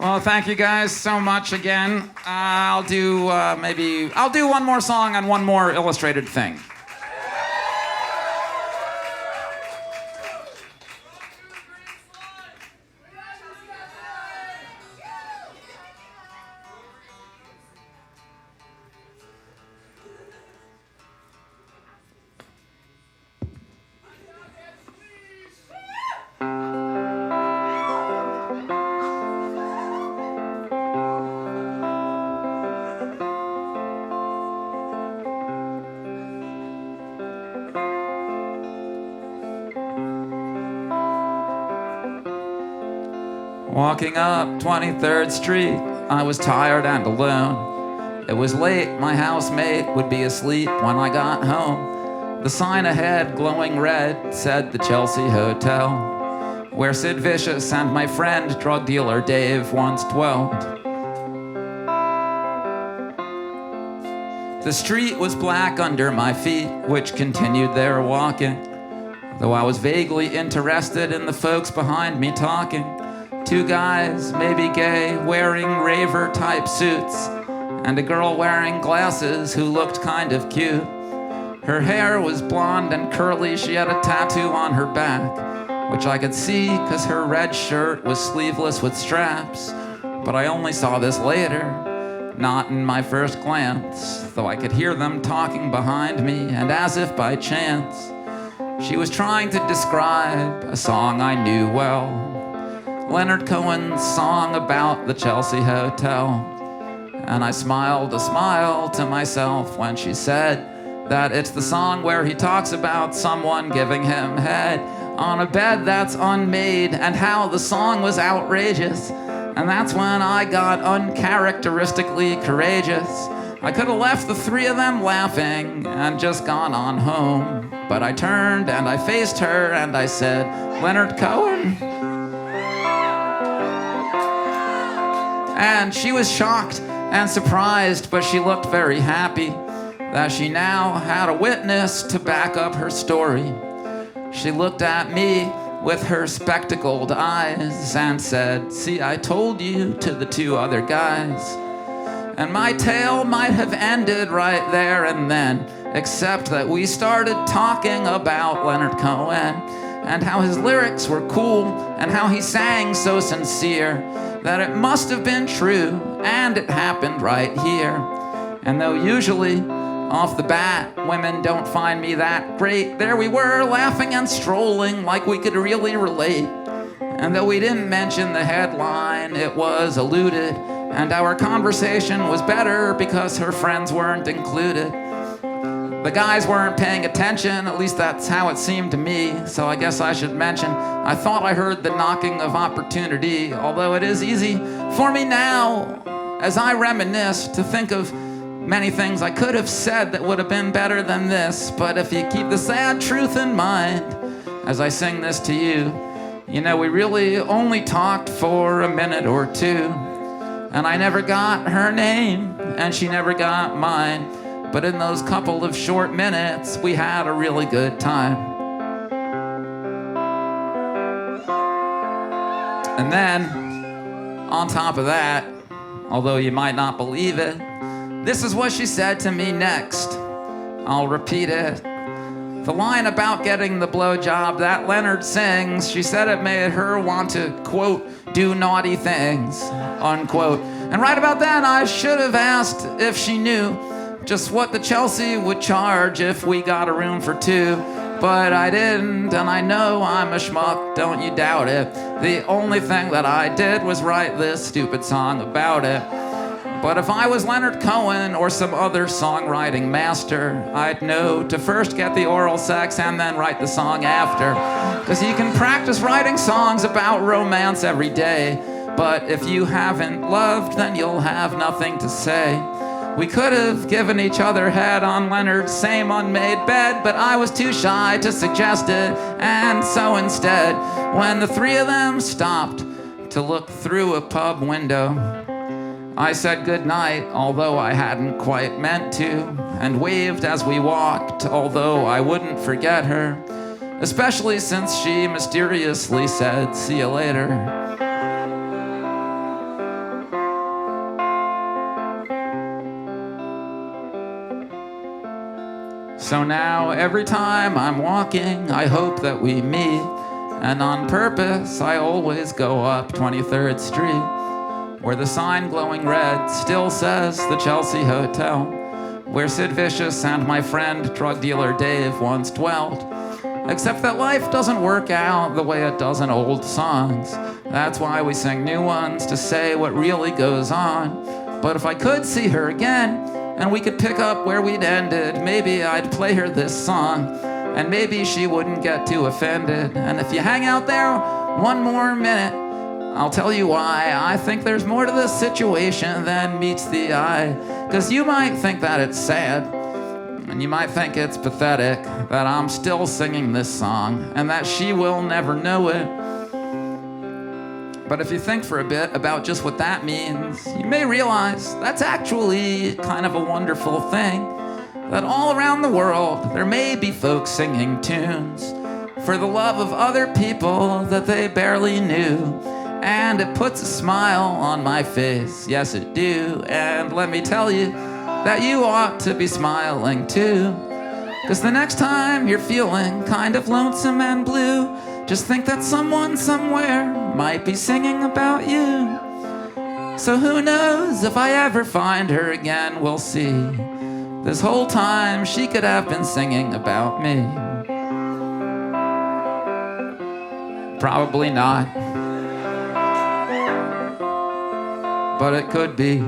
Well, thank you guys so much again. I'll do one more song on one more illustrated thing. Walking up 23rd Street, I was tired and alone. It was late, my housemate would be asleep when I got home. The sign ahead, glowing red, said the Chelsea Hotel, where Sid Vicious and my friend, drug dealer Dave, once dwelled. The street was black under my feet, which continued their walking, though I was vaguely interested in the folks behind me talking. Two guys, maybe gay, wearing raver-type suits, and a girl wearing glasses who looked kind of cute. Her hair was blonde and curly, she had a tattoo on her back, which I could see because her red shirt was sleeveless with straps. But I only saw this later, not in my first glance, though I could hear them talking behind me, and as if by chance, she was trying to describe a song I knew well. Leonard Cohen's song about the Chelsea Hotel. And I smiled a smile to myself when she said that it's the song where he talks about someone giving him head on a bed that's unmade, and how the song was outrageous. And that's when I got uncharacteristically courageous. I could have left the three of them laughing and just gone on home. But I turned and I faced her and I said, "Leonard Cohen?" And she was shocked and surprised, but she looked very happy that she now had a witness to back up her story. She looked at me with her spectacled eyes and said, "See, I told you," to the two other guys. And my tale might have ended right there and then, except that we started talking about Leonard Cohen and how his lyrics were cool and how he sang so sincere that it must have been true, and it happened right here. And though usually, off the bat, women don't find me that great, there we were laughing and strolling like we could really relate. And though we didn't mention the headline, it was alluded, and our conversation was better because her friends weren't included. The guys weren't paying attention, at least that's how it seemed to me, so I guess I should mention, I thought I heard the knocking of opportunity, although it is easy for me now, as I reminisce, to think of many things I could have said that would have been better than this. But if you keep the sad truth in mind, as I sing this to you, you know we really only talked for a minute or two, and I never got her name, and she never got mine. But in those couple of short minutes, we had a really good time. And then, on top of that, although you might not believe it, this is what she said to me next. I'll repeat it. The line about getting the blowjob that Leonard sings, she said it made her want to, quote, "do naughty things," unquote. And right about then, I should have asked if she knew just what the Chelsea would charge if we got a room for two. But I didn't, and I know I'm a schmuck, don't you doubt it. The only thing that I did was write this stupid song about it. But if I was Leonard Cohen or some other songwriting master, I'd know to first get the oral sex and then write the song after. 'Cause you can practice writing songs about romance every day, but if you haven't loved, then you'll have nothing to say. We could have given each other head on Leonard's same unmade bed, but I was too shy to suggest it, and so instead, when the three of them stopped to look through a pub window, I said goodnight, although I hadn't quite meant to, and waved as we walked, although I wouldn't forget her, especially since she mysteriously said, "See you later." So now every time I'm walking, I hope that we meet. And on purpose, I always go up 23rd Street, where the sign glowing red still says the Chelsea Hotel, where Sid Vicious and my friend drug dealer Dave once dwelt. Except that life doesn't work out the way it does in old songs. That's why we sing new ones, to say what really goes on. But if I could see her again, and we could pick up where we'd ended, maybe I'd play her this song, and maybe she wouldn't get too offended. And if you hang out there one more minute, I'll tell you why I think there's more to this situation than meets the eye. 'Cause you might think that it's sad, and you might think it's pathetic that I'm still singing this song, and that she will never know it. But if you think for a bit about just what that means, you may realize that's actually kind of a wonderful thing. That all around the world, there may be folks singing tunes for the love of other people that they barely knew. And it puts a smile on my face, yes it do. And let me tell you that you ought to be smiling too. 'Cause the next time you're feeling kind of lonesome and blue, just think that someone somewhere might be singing about you. So who knows, if I ever find her again, we'll see. This whole time she could have been singing about me. Probably not, but it could be.